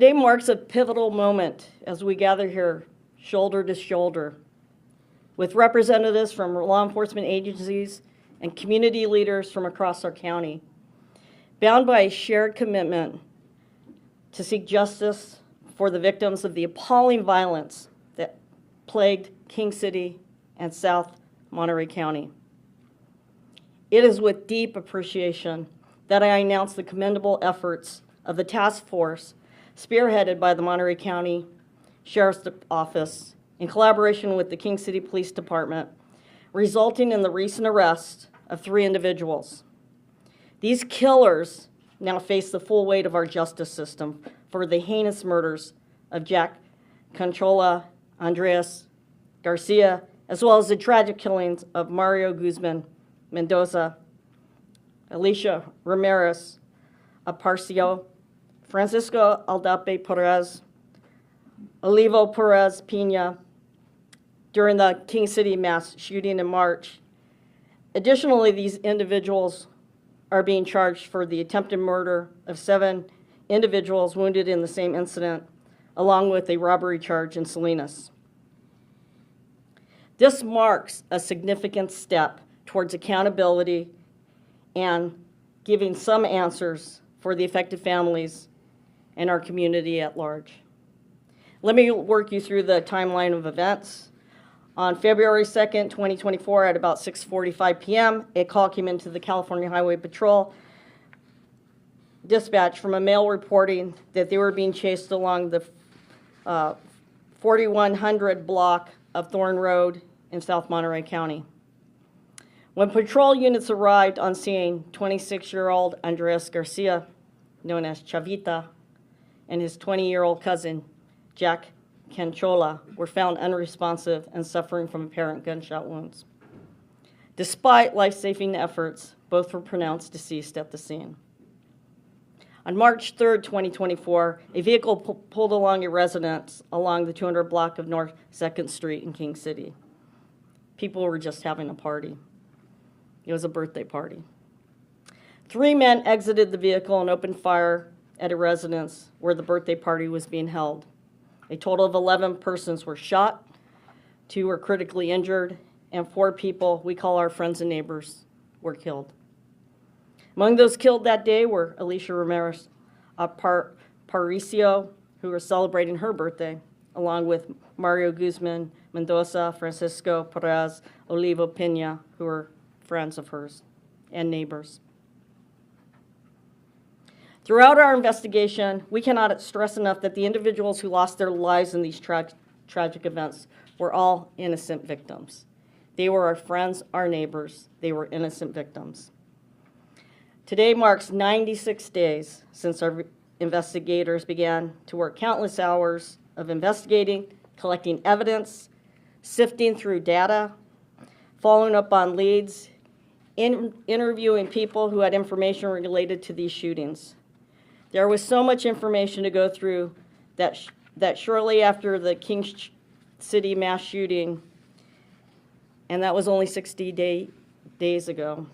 Today marks a pivotal moment as we gather here shoulder to shoulder with representatives from law enforcement agencies and community leaders from across our county, bound by a shared commitment to seek justice for the victims of the appalling violence that plagued King City and South Monterey County. It is with deep appreciation that I announce the commendable efforts of the task force spearheaded by the Monterey County Sheriff's Office in collaboration with the King City Police Department, resulting in the recent arrest of 3 individuals. These killers now face the full weight of our justice system for the heinous murders of Jack Conchola, Andres Garcia, as well as the tragic killings of Mario Guzman Mendoza, Alicia Ramirez Aparcio, Francisco Aldape Perez, Olivo Perez Pina during the King City mass shooting in March. Additionally, these individuals are being charged for the attempted murder of 7 individuals wounded in the same incident, along with a robbery charge in Salinas. This marks a significant step towards accountability and giving some answers for the affected families and our community at large. Let me work you through the timeline of events. On February 2nd, 2024, at about 6:45 p.m., a call came into the California Highway Patrol dispatch from a male reporting that they were being chased along the 4100 block of Thorn Road in South Monterey County. When patrol units arrived on scene, 26-year-old Andres Garcia, known as Chavita, and his 20-year-old cousin, Jack Canchola, were found unresponsive and suffering from apparent gunshot wounds. Despite life-saving efforts, both were pronounced deceased at the scene. On March 3rd, 2024, a vehicle pulled along a residence along the 200 block of North 2nd Street in King City. People were just having a party. It was a birthday party. 3 men exited the vehicle and opened fire at a residence where the birthday party was being held. A total of 11 persons were shot, 2 were critically injured, and 4 people, we call our friends and neighbors, were killed. Among those killed that day were Alicia Ramirez Aparicio, who was celebrating her birthday, along with Mario Guzman Mendoza, Francisco Perez, Olivo Pena, who were friends of hers and neighbors. Throughout our investigation, we cannot stress enough that the individuals who lost their lives in these tragic events were all innocent victims. They were our friends, our neighbors. They were innocent victims. Today marks 96 days since our investigators began to work countless hours of investigating, collecting evidence, sifting through data, following up on leads, interviewing people who had information related to these shootings. There was so much information to go through that shortly after the King City mass shooting, and that was only 60 days ago,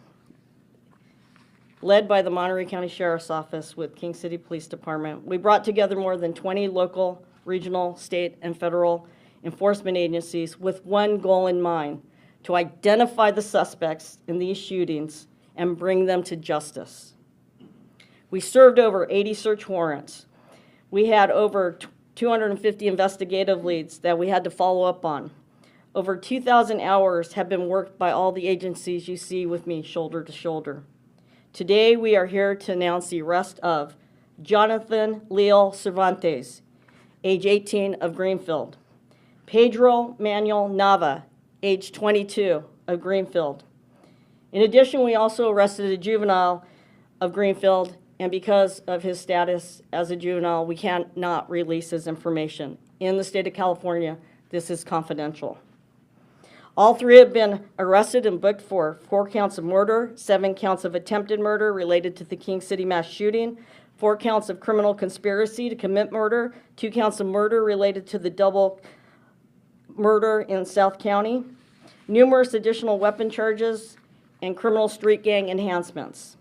led by the Monterey County Sheriff's Office with King City Police Department, we brought together more than 20 local, regional, state, and federal enforcement agencies with one goal in mind: to identify the suspects in these shootings and bring them to justice. We served over 80 search warrants. We had over 250 investigative leads that we had to follow up on. Over 2,000 hours have been worked by all the agencies you see with me shoulder to shoulder. Today, we are here to announce the arrest of Jonathan Leal Cervantes, age 18, of Greenfield; Pedro Manuel Nava, age 22, of Greenfield. In addition, we also arrested a juvenile of Greenfield, and because of his status as a juvenile, we cannot release his information. In the state of California, this is confidential. All 3 have been arrested and booked for 4 counts of murder, 7 counts of attempted murder related to the King City mass shooting, 4 counts of criminal conspiracy to commit murder, 2 counts of murder related to the double murder in South County, numerous additional weapon charges, and criminal street gang enhancements.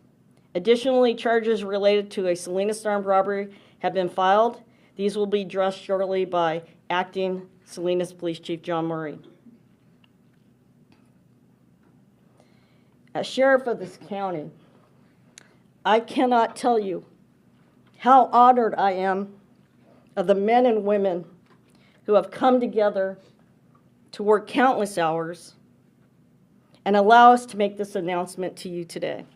Additionally, charges related to a Salinas armed robbery have been filed. These will be addressed shortly by Acting Salinas Police Chief John Murray. As sheriff of this county, I cannot tell you how honored I am of the men and women who have come together to work countless hours and allow us to make this announcement to you today.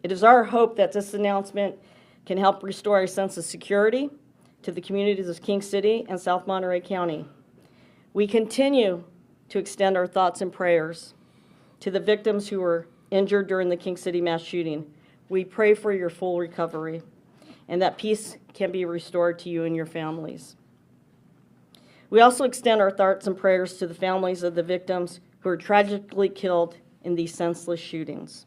It is our hope that this announcement can help restore a sense of security to the communities of King City and South Monterey County. We continue to extend our thoughts and prayers to the victims who were injured during the King City mass shooting. We pray for your full recovery and that peace can be restored to you and your families. We also extend our thoughts and prayers to the families of the victims who were tragically killed in these senseless shootings.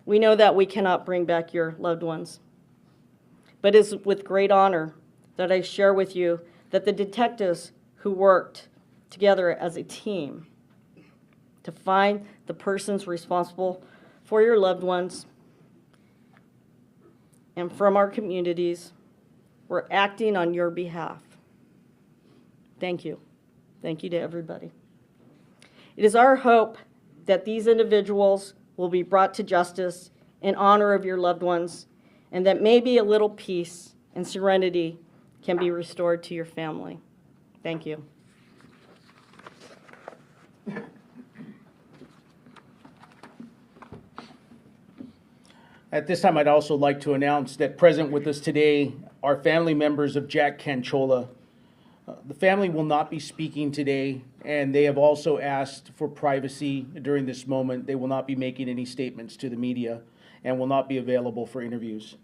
We know that we cannot bring back your loved ones, but it is with great honor that I share with you that the detectives who worked together as a team to find the persons responsible for your loved ones and from our communities were acting on your behalf. Thank you. Thank you to everybody. It is our hope that these individuals will be brought to justice in honor of your loved ones, and that maybe a little peace and serenity can be restored to your family. Thank you. At this time, I'd also like to announce that present with us today are family members of Jack Canchola. The family will not be speaking today, and they have also asked for privacy during this moment. They will not be making any statements to the media and will not be available for interviews.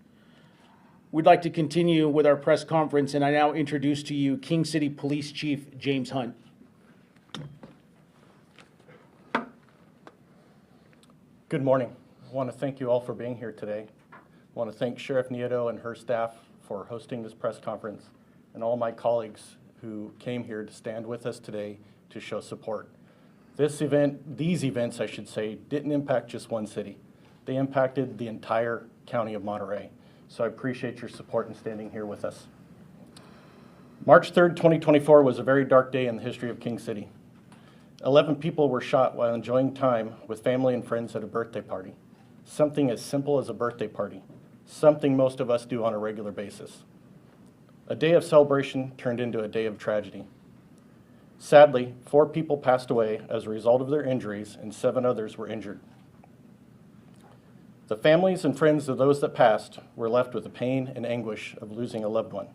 We'd like to continue with our press conference, and I now introduce to you King City Police Chief James Hunt. Good morning. I want to thank you all for being here today. I want to thank Sheriff Nieto and her staff for hosting this press conference, and all my colleagues who came here to stand with us today to show support. These events, I should say, didn't impact just one city. They impacted the entire county of Monterey. So I appreciate your support in standing here with us. March 3rd, 2024 was a very dark day in the history of King City. 11 people were shot while enjoying time with family and friends at a birthday party. Something as simple as a birthday party, something most of us do on a regular basis. A day of celebration turned into a day of tragedy. Sadly, 4 people passed away as a result of their injuries and 7 others were injured. The families and friends of those that passed were left with the pain and anguish of losing a loved one.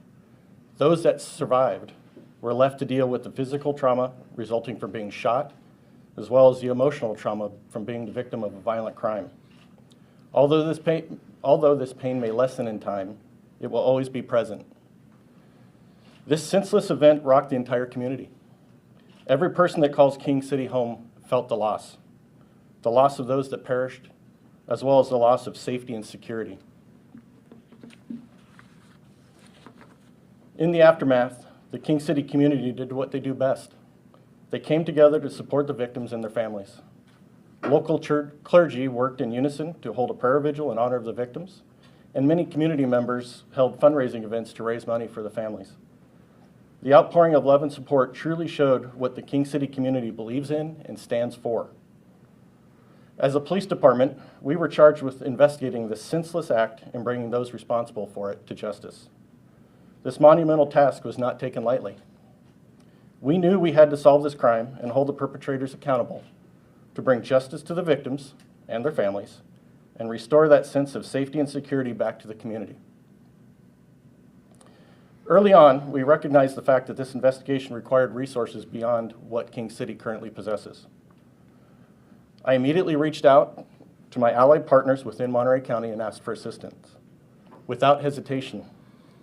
Those that survived were left to deal with the physical trauma resulting from being shot, as well as the emotional trauma from being the victim of a violent crime. Although this pain may lessen in time, it will always be present. This senseless event rocked the entire community. Every person that calls King City home felt the loss of those that perished, as well as the loss of safety and security. In the aftermath, the King City community did what they do best. They came together to support the victims and their families. Local clergy worked in unison to hold a prayer vigil in honor of the victims, and many community members held fundraising events to raise money for the families. The outpouring of love and support truly showed what the King City community believes in and stands for. As a police department, we were charged with investigating this senseless act and bringing those responsible for it to justice. This monumental task was not taken lightly. We knew we had to solve this crime and hold the perpetrators accountable to bring justice to the victims and their families and restore that sense of safety and security back to the community. Early on, we recognized the fact that this investigation required resources beyond what King City currently possesses. I immediately reached out to my allied partners within Monterey County and asked for assistance. Without hesitation,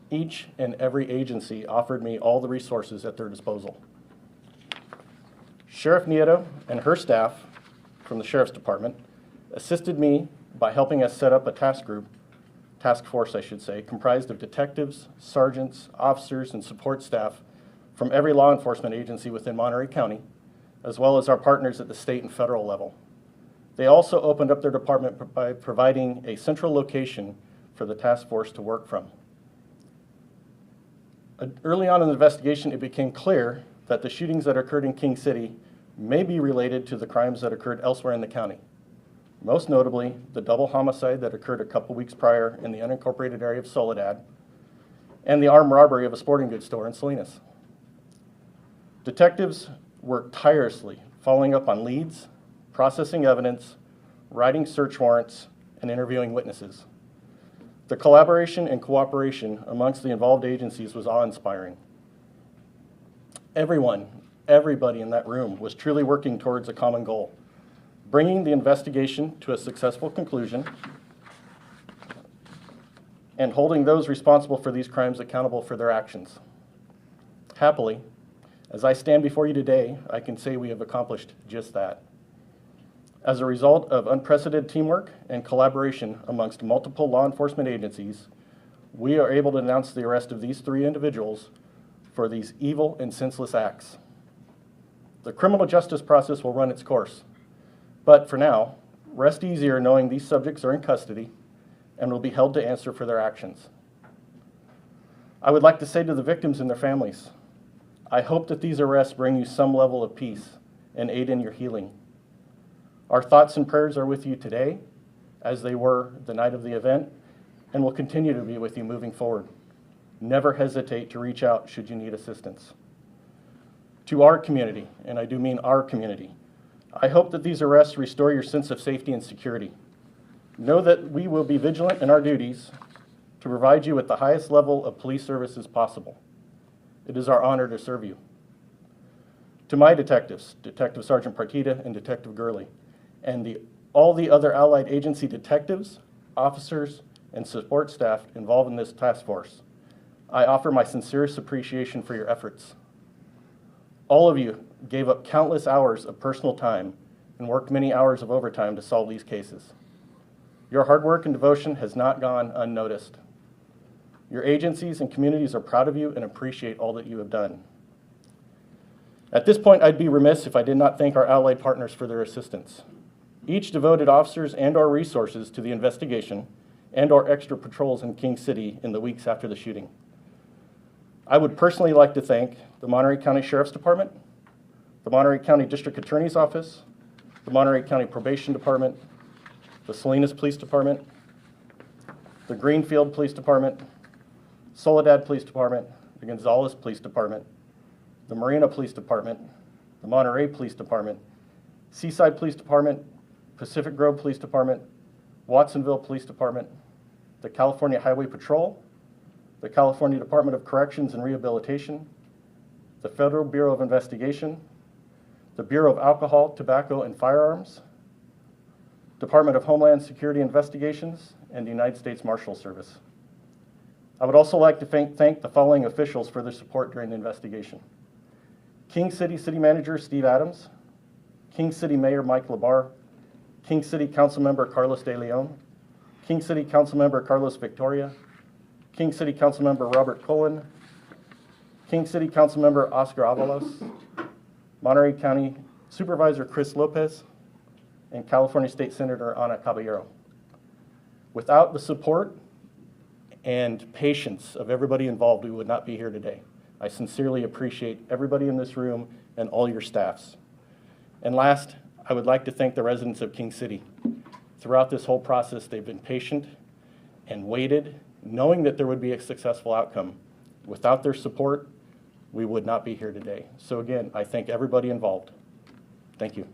each and every agency offered me all the resources at their disposal. Sheriff Nieto and her staff from the Sheriff's Department assisted me by helping us set up a task force, comprised of detectives, sergeants, officers, and support staff from every law enforcement agency within Monterey County, as well as our partners at the state and federal level. They also opened up their department by providing a central location for the task force to work from. Early on in the investigation, it became clear that the shootings that occurred in King City may be related to the crimes that occurred elsewhere in the county. Most notably, the double homicide that occurred a couple weeks prior in the unincorporated area of Soledad, and the armed robbery of a sporting goods store in Salinas. Detectives worked tirelessly, following up on leads, processing evidence, writing search warrants, and interviewing witnesses. The collaboration and cooperation amongst the involved agencies was awe-inspiring. Everybody in that room was truly working towards a common goal, bringing the investigation to a successful conclusion and holding those responsible for these crimes accountable for their actions. Happily, as I stand before you today, I can say we have accomplished just that. As a result of unprecedented teamwork and collaboration amongst multiple law enforcement agencies, we are able to announce the arrest of these 3 individuals for these evil and senseless acts. The criminal justice process will run its course, but for now, rest easier knowing these subjects are in custody and will be held to answer for their actions. I would like to say to the victims and their families, I hope that these arrests bring you some level of peace and aid in your healing. Our thoughts and prayers are with you today, as they were the night of the event, and will continue to be with you moving forward. Never hesitate to reach out should you need assistance. To our community, and I do mean our community, I hope that these arrests restore your sense of safety and security. Know that we will be vigilant in our duties to provide you with the highest level of police services possible. It is our honor to serve you. To my detectives, Detective Sergeant Partita and Detective Gurley, and all the other allied agency detectives, officers, and support staff involved in this task force, I offer my sincerest appreciation for your efforts. All of you gave up countless hours of personal time and worked many hours of overtime to solve these cases. Your hard work and devotion has not gone unnoticed. Your agencies and communities are proud of you and appreciate all that you have done. At this point, I'd be remiss if I did not thank our allied partners for their assistance. Each devoted officers and/or resources to the investigation and/or extra patrols in King City in the weeks after the shooting. I would personally like to thank the Monterey County Sheriff's Department, the Monterey County District Attorney's Office, the Monterey County Probation Department, the Salinas Police Department, the Greenfield Police Department, Soledad Police Department, the Gonzales Police Department, the Marina Police Department, the Monterey Police Department, Seaside Police Department, Pacific Grove Police Department, Watsonville Police Department, the California Highway Patrol, the California Department of Corrections and Rehabilitation, the Federal Bureau of Investigation, the Bureau of Alcohol, Tobacco, and Firearms, Department of Homeland Security Investigations, and the United States Marshal Service. I would also like to thank the following officials for their support during the investigation. King City City Manager Steve Adams, King City Mayor Mike Labar, King City Councilmember Carlos De Leon, King City Councilmember Carlos Victoria, King City Councilmember Robert Cullen, King City Councilmember Oscar Avalos, Monterey County Supervisor Chris Lopez, and California State Senator Ana Caballero. Without the support and patience of everybody involved, we would not be here today. I sincerely appreciate everybody in this room and all your staffs. And last, I would like to thank the residents of King City. Throughout this whole process, they've been patient and waited, knowing that there would be a successful outcome. Without their support, we would not be here today. So again, I thank everybody involved. Thank you.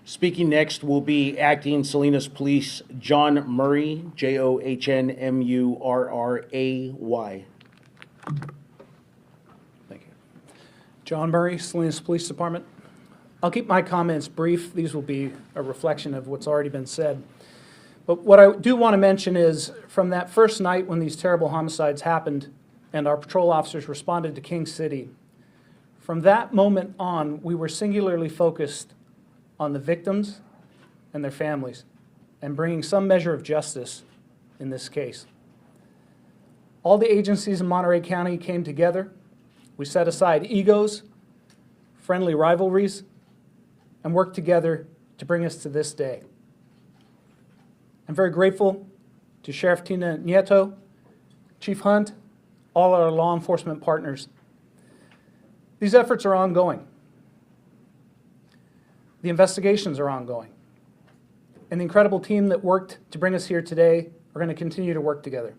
Speaking next will be Acting Salinas Police John Murray, Johnmurray. Thank you. John Murray, Salinas Police Department. I'll keep my comments brief. These will be a reflection of what's already been said. But what I do want to mention is from that first night when these terrible homicides happened and our patrol officers responded to King City, from that moment on, we were singularly focused on the victims and their families and bringing some measure of justice in this case. All the agencies in Monterey County came together. We set aside egos, friendly rivalries, and worked together to bring us to this day. I'm very grateful to Sheriff Tina Nieto, Chief Hunt, all our law enforcement partners. These efforts are ongoing. The investigations are ongoing. And the incredible team that worked to bring us here today are going to continue to work together.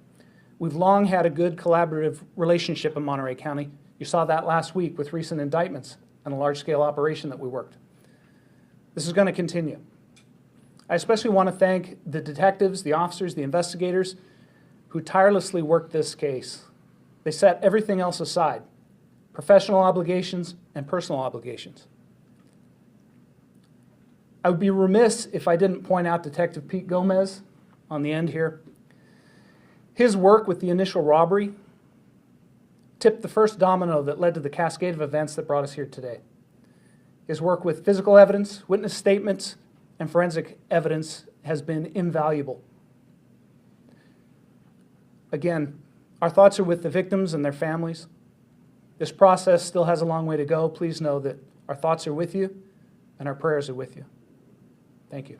We've long had a good collaborative relationship in Monterey County. You saw that last week with recent indictments and a large-scale operation that we worked. This is going to continue. I especially want to thank the detectives, the officers, the investigators who tirelessly worked this case. They set everything else aside, professional obligations and personal obligations. I would be remiss if I didn't point out Detective Pete Gomez on the end here. His work with the initial robbery tipped the first domino that led to the cascade of events that brought us here today. His work with physical evidence, witness statements, and forensic evidence has been invaluable. Again, our thoughts are with the victims and their families. This process still has a long way to go. Please know that our thoughts are with you and our prayers are with you. Thank you.